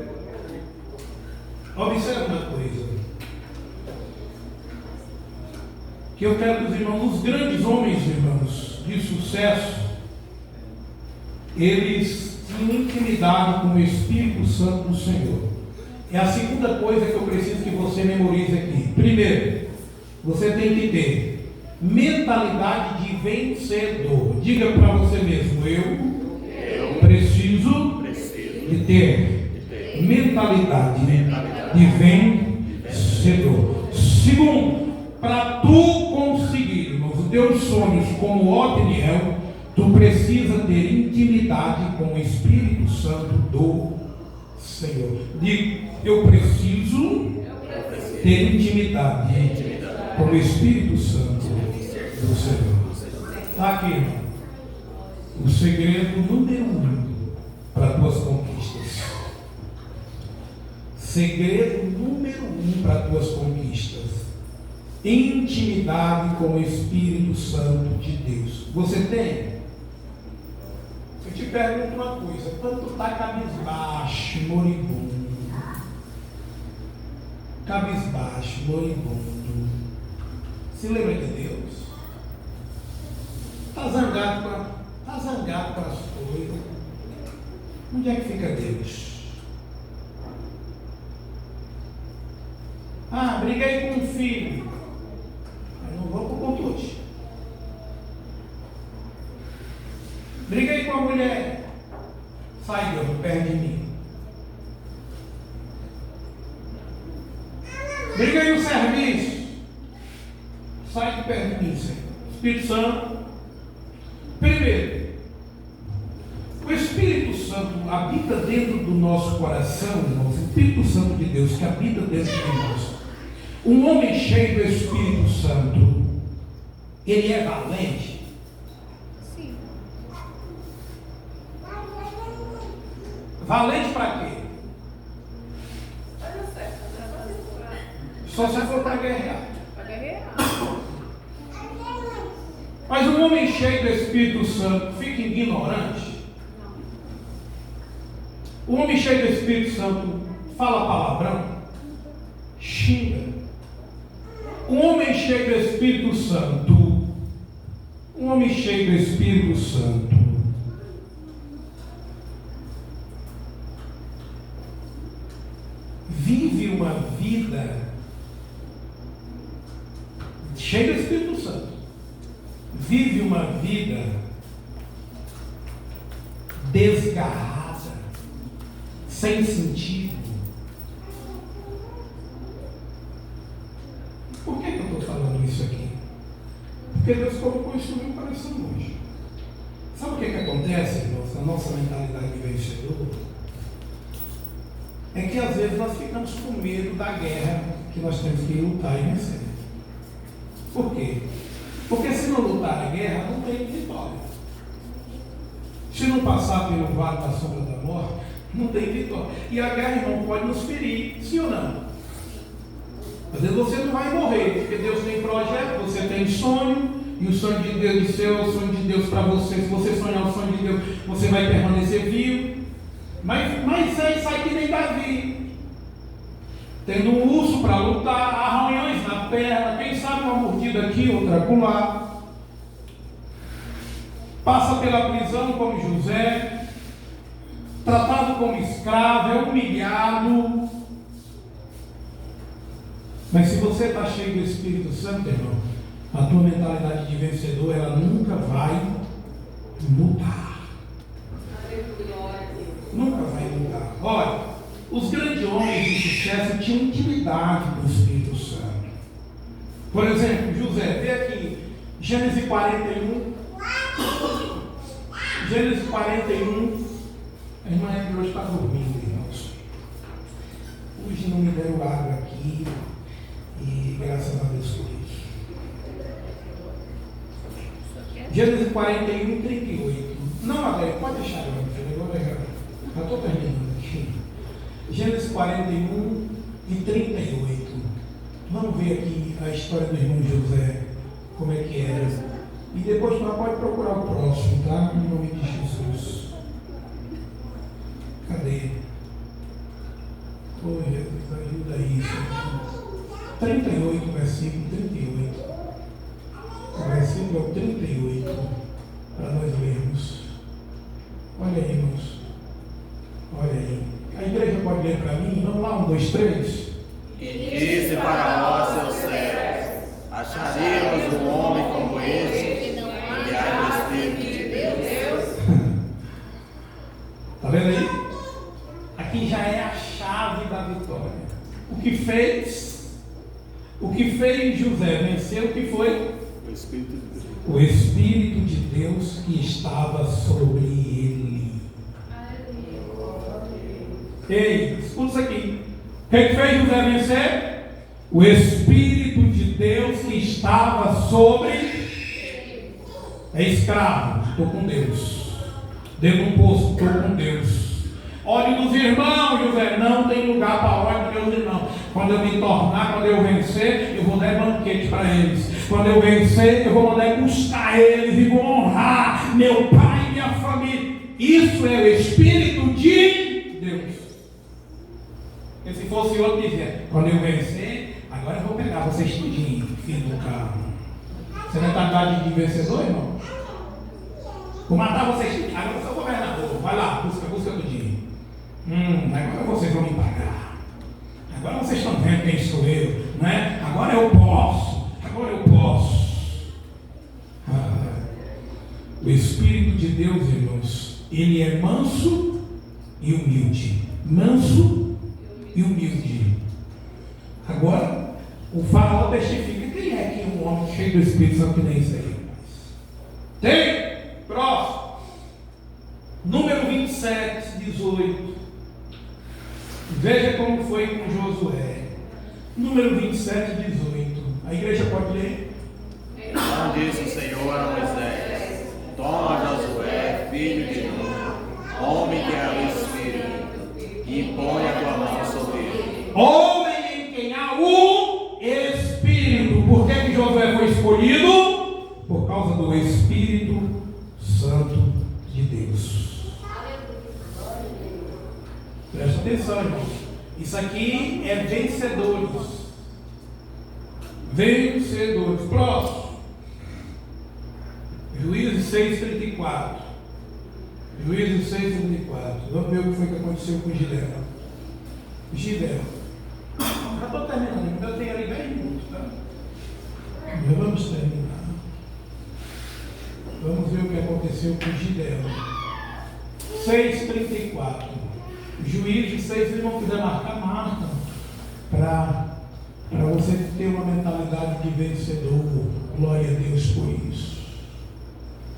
que eu quero que os irmãos, os grandes homens, irmãos, de sucesso, eles tinham intimidade com o Espírito Santo do Senhor. É a segunda coisa que eu preciso que você memorize aqui. Primeiro, você tem que ter mentalidade de vencedor. Diga para você mesmo: eu preciso de ter mentalidade de vencedor. Segundo, para tu conseguir, irmãos, os teus sonhos como Otniel, tu precisa ter intimidade com o Espírito Santo do Senhor. Diga: eu preciso ter intimidade com o Espírito Santo do Senhor. Está aqui, irmão, o segredo número 1 para tuas conquistas. Segredo número 1 para tuas conquistas: intimidade com o Espírito Santo de Deus. Você tem? Eu te pergunto uma coisa: quando tu está cabisbaixo, moribundo, se lembra de Deus? Está zangado com as coisas. Onde é que fica Deus? Ah, briguei com um filho. Eu não vou para o contude. Briguei com a mulher. Sai, Deus, perto de mim. Briguei no serviço. Sai de perto de mim, Senhor. Espírito Santo. Primeiro, o Espírito Santo habita dentro do nosso coração, irmãos. O Espírito Santo de Deus que habita dentro de nós. Um homem cheio do Espírito Santo, ele é valente? Sim. Valente para quê? Só se for para guerrear. Mas um homem cheio do Espírito Santo fica ignorante? O homem cheio do Espírito Santo fala palavrão? Xinga? Um homem cheio do Espírito Santo, vive uma vida cheia do Espírito Santo, vive uma vida desgarrada, sem sentido. Por que eu estou falando isso aqui? Porque Deus colocou isso no meu coração hoje. Sabe o que acontece, irmãos, na nossa mentalidade de vencedor? É que às vezes nós ficamos com medo da guerra que nós temos que lutar e vencer. Por quê? Porque se não lutar a guerra, não tem vitória. Se não passar pelo vale da sombra da morte, não tem vitória. E a guerra, irmão, pode nos ferir, sim ou não? Às vezes você não vai morrer, porque Deus tem projeto, você tem sonho, e o sonho de Deus de seu é o sonho de Deus para você. Se você sonhar o sonho de Deus, você vai permanecer vivo. Mas aí sai que nem Davi, tendo um urso para lutar, arranhões na perna, quem sabe uma mordida aqui, outra acolá. Passa pela prisão como José, tratado como escravo, é humilhado. Mas se você está cheio do Espírito Santo, irmão, a tua mentalidade de vencedor, ela nunca vai mudar. Nunca vai mudar. Olha, os grandes homens de sucesso tinham intimidade com o Espírito Santo. Por exemplo, José, vê aqui, Gênesis 41. Gênesis 41. A irmã Edna hoje está dormindo, irmãos. Hoje não me deram água aqui. E graças a Deus por isso. Gênesis 41, 38. Não, Adé, pode deixar, meu filho. Agora já estou terminando aqui. Gênesis 41 e 38. Vamos ver aqui a história do irmão José, como é que era. E depois nós pode procurar o próximo, tá? Em nome de Jesus. Cadê? Oh, Jesus, ajuda isso. 38, versículo 38. versículo é o 38, para nós lermos. Olha aí, irmãos. Olha aí. A igreja pode ler para mim? Vamos lá, 1, 2, 3. E disse Faraó a seus servos: acharíamos um homem como este, enviado do Espírito de Deus. Está vendo aí? Aqui já é a chave da vitória. O que fez José vencer, o que foi? O Espírito de Deus. O Espírito de Deus que estava sobre ele. Ei, escuta isso aqui. O que fez José vencer? O Espírito de Deus que estava sobre. É escravo, estou com Deus. Dentro de um poço, estou com Deus. Olhe dos irmãos, José, não tem lugar para ordem dos meus irmãos. Quando eu me tornar, quando eu vencer, eu vou dar banquete para eles. Quando eu vencer, eu vou mandar buscar eles e vou honrar meu pai e minha família. Isso é o Espírito de Deus. E se fosse outro dizer, quando eu vencer, agora eu vou pegar vocês tudinho, filho do carro. Você vai estar de vencedor, irmão? Vou matar vocês tudinho. Agora eu sou governador. Vai lá, busca tudinho. Agora vocês vão me pagar. Agora vocês estão vendo quem sou eu, não é? Agora eu posso. O Espírito de Deus, irmãos, ele é manso e humilde. Manso e humilde. Agora, o faraó testifica. Quem é que um homem cheio do Espírito Santo que nem isso aí? Tem? Próximo. Número 27, 18. Veja como foi com Josué. Número 27, 18. A igreja pode ler? Então disse o Senhor a Moisés: toma Josué, filho de Nun, homem que é o Espírito, e põe a tua mão sobre ele. Homem em quem há o Espírito. Por que Josué foi escolhido? Por causa do Espírito Santo de Deus. Presta atenção, irmão. Isso aqui é vencedores. Vencedores. Próximo. Juízes 6:34. Juízes 6:34. Vamos ver o que foi que aconteceu com Gideão. Já estou terminando, ainda tem ali 10 minutos, tá? Já vamos terminar. Vamos ver o que aconteceu com Gideão. 6:34. Juízes 6, se não quiser marca. Para você ter uma mentalidade de vencedor. Glória a Deus por isso.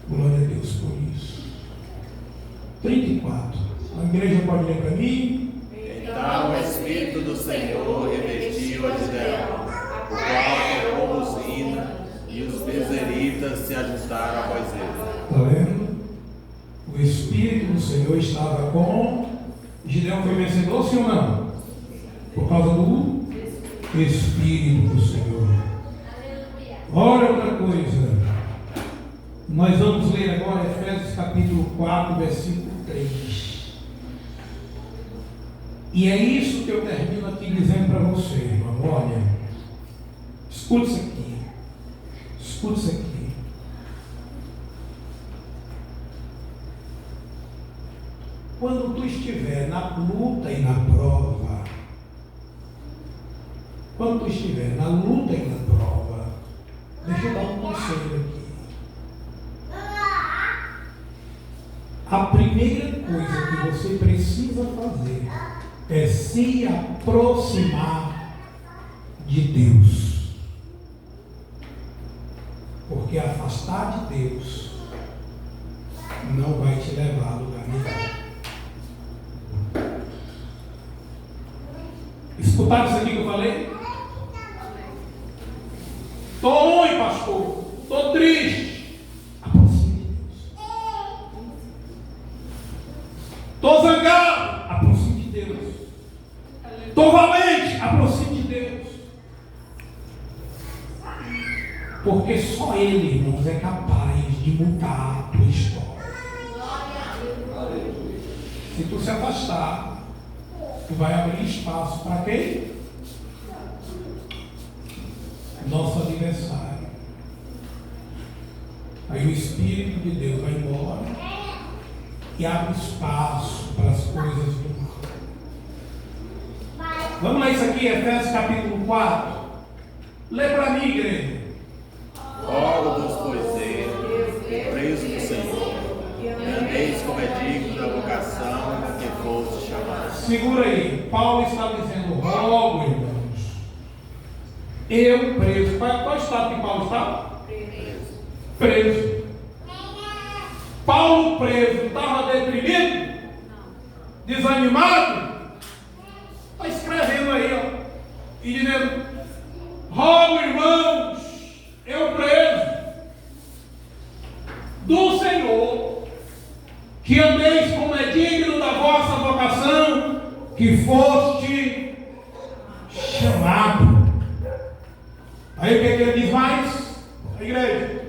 Glória a Deus por isso. 34. A igreja pode ler para mim? Então o Espírito do Senhor revestiu a Gideão, o qual tocou buzina, e os bezeritas se ajustaram após ele. Está vendo? O Espírito do Senhor estava com Gideão. Foi vencedor, sim ou não? Por causa do Espírito do Senhor. Olha outra coisa. Nós vamos ler agora Efésios capítulo 4, versículo 3. E é isso que eu termino aqui dizendo para você, irmão. Olha, escute isso aqui. Escute isso aqui. Quando tu estiver na luta e na prova, deixa eu dar um conselho aqui. A primeira coisa que você precisa fazer é se aproximar de Deus. Porque afastar de Deus não vai te levar a lugar nenhum. Escutaram isso aqui que eu falei? Estou ruim, pastor. Estou triste. Aproxime de Deus. Estou zangado. Aproxime de Deus. Estou valente. Aproxime de Deus. Porque só Ele, irmãos, é capaz de mudar a tua história. Se tu se afastar, tu vai abrir espaço para quem? Nosso adversário. Aí o Espírito de Deus vai embora e abre espaço para as coisas do mal. Vamos ler isso aqui, Efésios capítulo 4. Lê para mim, igreja. Rogo-vos, pois eu, preso do Senhor, e andeis como é digno da vocação a que foste chamados. Segura aí. Paulo está dizendo: rogo, irmãos, eu preso. Qual estado que Paulo está? Preso. Paulo preso estava deprimido? Desanimado? Está escrevendo aí, ó, e dizendo: rogo, irmãos, eu preso do Senhor, que andeis como é digno da vossa vocação, que foste chamado. Aí o que ele diz mais? A igreja: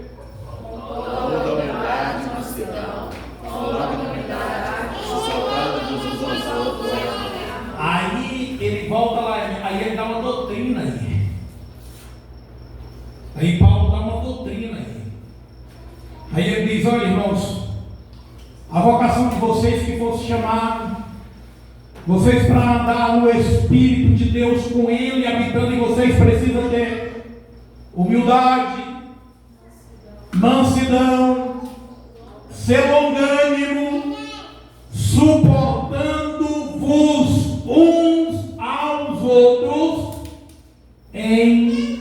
Toda humildade e mansidão, falando em unidade, suportando-vos uns aos outros em amor. Aí ele volta lá, aí ele dá uma doutrina aí. Aí Paulo dá uma doutrina aí. Aí ele diz: olha, irmãos, a vocação de vocês que fosse chamado, vocês para andar no Espírito de Deus com Ele habitando em vocês, precisam ter humildade, mansidão, ser longânimo, suportando-vos uns aos outros em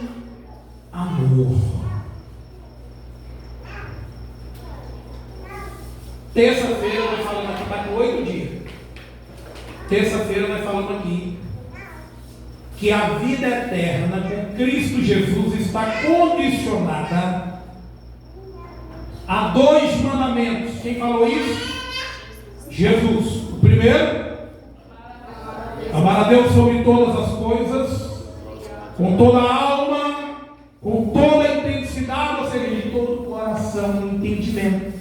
amor. Terça-feira nós falamos aqui, está com 8 dias. Terça-feira nós falamos aqui que a vida eterna com Cristo Jesus está condicionada a 2 mandamentos. Quem falou isso? Jesus. O primeiro: amar a Deus sobre todas as coisas, com toda a alma, com toda a intensidade, ou seja, de todo o coração e entendimento.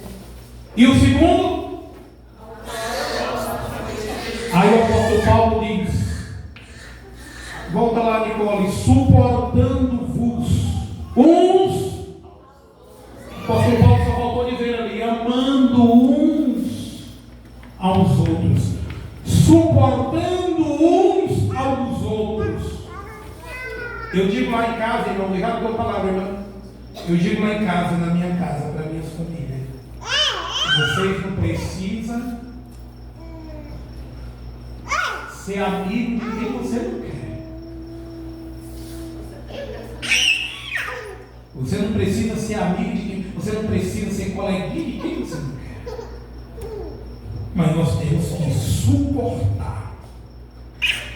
E o segundo? Aí o apóstolo Paulo diz, volta lá, Nicole: suportando-vos uns. O apóstolo Paulo só voltou a dizer ali: amando uns aos outros, suportando uns aos outros. Eu digo lá em casa, irmão, obrigado pela palavra, irmão. Eu digo lá em casa, na minha casa, para minhas famílias: vocês não precisam ser amigo de quem você não quer. Você não precisa ser amigo de quem, você não precisa ser coleguinha de quem você não quer. Mas nós temos que suportar.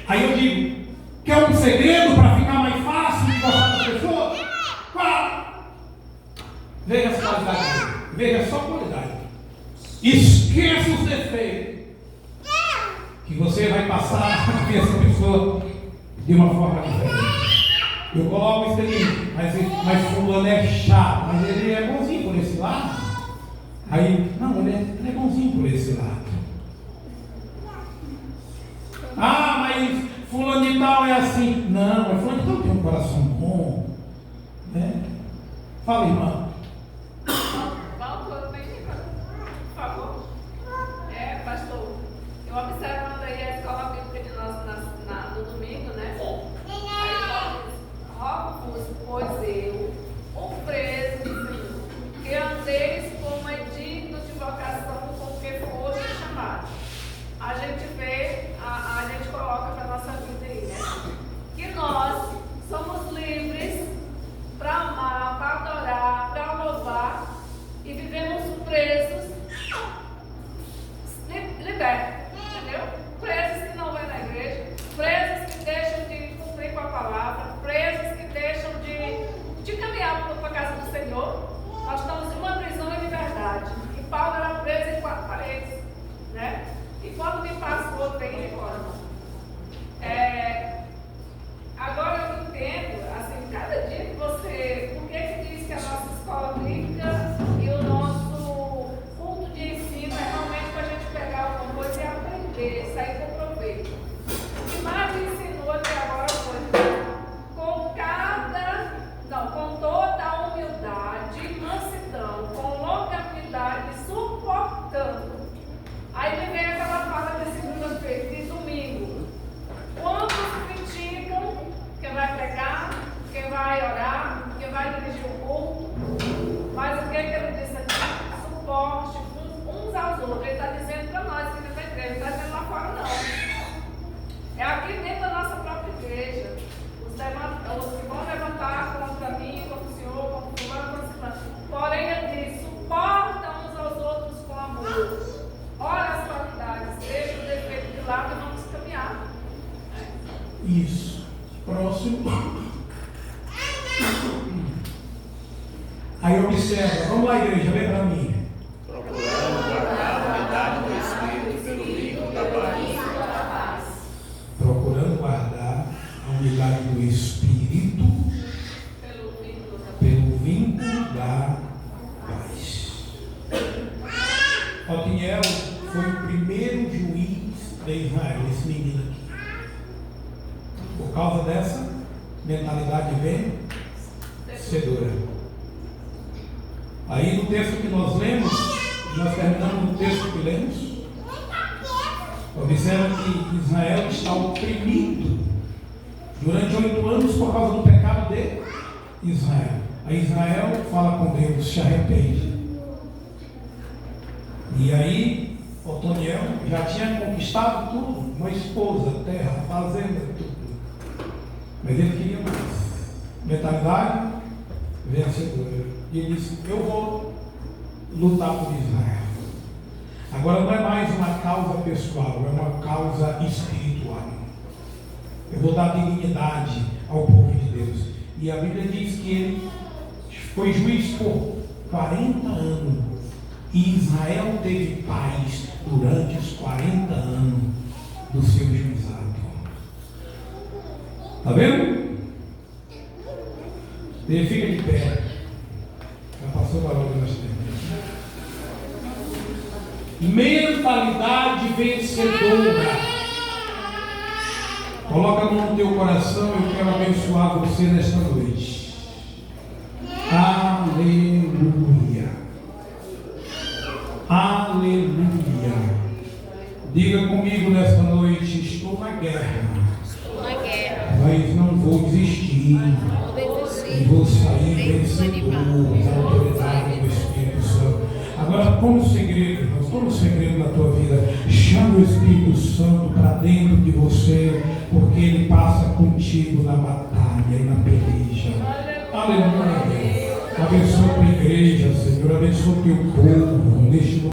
Aí eu digo: quer um segredo para ficar mais fácil de gostar das pessoas? Qual? Veja as qualidades, veja só a qualidade. Esqueça os defeitos, que você vai passar a ver essa pessoa de uma forma diferente. Eu coloco isso aqui, mas fulano é chato, mas ele é bonzinho por esse lado. Aí, não, ele é bonzinho por esse lado. Ah, mas fulano de tal é assim. Não, mas fulano de tal tem um coração bom, né? Fala, irmã. Eu observando aí a escola bíblica de nós no domingo, né? Aí rogo-vos, pois eu, o preso do Senhor, que andeis como é digno de vocação com que foste chamado. A gente vê, a gente coloca para a nossa vida aí, né? Que nós somos livres para amar, para adorar, para aqui dentro da nossa própria igreja. Os que vão levantar contra mim, contra o Senhor, contra o fulano, contra o ciclano. Porém, ele diz: suporta uns aos outros com amor. Olha as qualidades, deixa o defeito de lado e vamos caminhar. Isso. Próximo. Aí observa, vamos lá, igreja, lê para mim. Procurando guardar a unidade do Espírito pelo vínculo da paz. Procurando guardar a unidade do Espírito pelo vínculo da paz. Otiniel foi o primeiro juiz de Israel, esse menino aqui. Por causa dessa mentalidade vencedora. Aí no texto que nós lemos, nós terminamos no texto que lemos, observa que Israel está oprimido durante 8 anos por causa do pecado de Israel. Aí Israel fala com Deus, se arrepende. E aí Otoniel já tinha conquistado tudo, uma esposa, terra, fazenda, tudo. Mas ele queria mais. Mentalidade vencedora. E ele disse: eu vou lutar por Israel. Agora não é mais uma causa pessoal, é uma causa espiritual. Eu vou dar dignidade ao povo de Deus. E a Bíblia diz que ele foi juiz por 40 anos. E Israel teve paz durante os 40 anos do seu juizado. Está vendo? Ele fica de pé. Já passou para onde nós temos. Mentalidade vencedora. Coloca a mão no teu coração. Eu quero abençoar você nesta noite. Aleluia. Aleluia. Diga comigo nesta noite: estou na guerra. Mas não vou desistir. E vou sair vencedor da autoridade do Espírito Santo. Agora, como segredo, como segredo na tua vida, chama o Espírito Santo para dentro de você, porque ele passa contigo na batalha e na peleja. Aleluia. Abençoa a tua igreja, Senhor. Abençoa o teu povo neste